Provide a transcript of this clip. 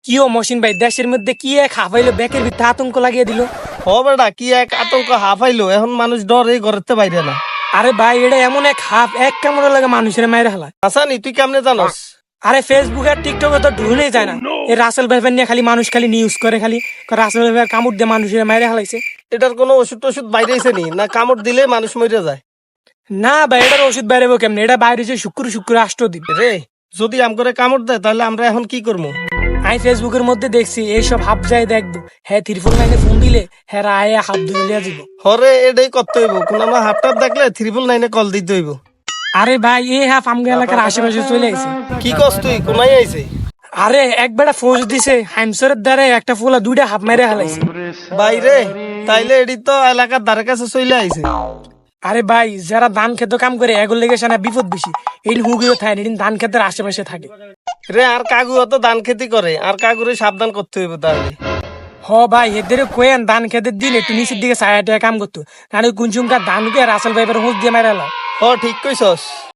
কি ও মহসিন ভাই, দেশের মধ্যে কি এক হাফাইলো ব্যাকের ভিতরে আতঙ্ক লাগিয়ে দিল। হ বেটা, কি এক আতঙ্ক হাফাইলো, এখন মানুষ ডরে ঘরেতে বাইরে না। আরে ভাই, এটা এমন এক হাফ, এক কামড়ে লাগে মানুষের মায়ের হালা। আসানি, তুই কেমনে জানোস? আরে ফেসবুক আর টিকটকে তো ঢুলেই যায় না। এই রাসেল ভাইফার নিয়ে খালি মানুষ খালি নিউজ করে, খালি রাসেল ভাইফার কামড় দিয়ে মানুষের মায়ের হালাইছে। এটার কোনো ওষুধ টষুধ বাইরেছে নি? না কামড় দিলে মানুষ মরে যায়? না ভাই, এটার ওষুধ বাইরেবো কেমনে? এটা বাইরে শুক্র শুক্র 8 দিন। রে, যদি আম করে কামড় দেয় তাহলে আমরা এখন কি করবো? আমি ফেসবুকের মধ্যে দেখছি এইসব হাফ যায় দেখবো, হ্যাঁ 349 ফোন দিলে হ্যাঁ আয় হাফ ধরে লিয়া যাব। হরে এটাই করতে হইব, কোন আমরা হাফটাপ দেখলে 999 কল দিতে হইব। আরে ভাই, এই হাফ আমগা এলাকার আশেপাশে চলে আইছে। কি কস তুই, কোনাই আইছে? আরে এক বেটা ফৌজ দিছে, হাইমসরের দ্বারে একটা ফুলা 2টা হাফ মেরে হালাইছে। বাইরে তাইলে এটি তো এলাকার ধারে কাছে চলে আইছে। আরে ভাই, যারা ধান খেতে কাম করে এগুলো লেগে সানা বিপদ বেশি। এই হুগিও থাকে না, ধান খেতের আশেপাশে থাকে। রে, আর কাগু তো ধান খেতি করে, আর কাগুরে সাবধান করতে হইব তাহলে। হ ভাই, এদের কোয়েন ধান খেতের দিন একটু নিচের দিকে ছায়া কাম করতো, নাহলে কুঞ্চুমকা ধান উঠে রাসেল ভাইবার হুঁস দিয়ে মেরে এলাম। হ, ঠিক কইছস।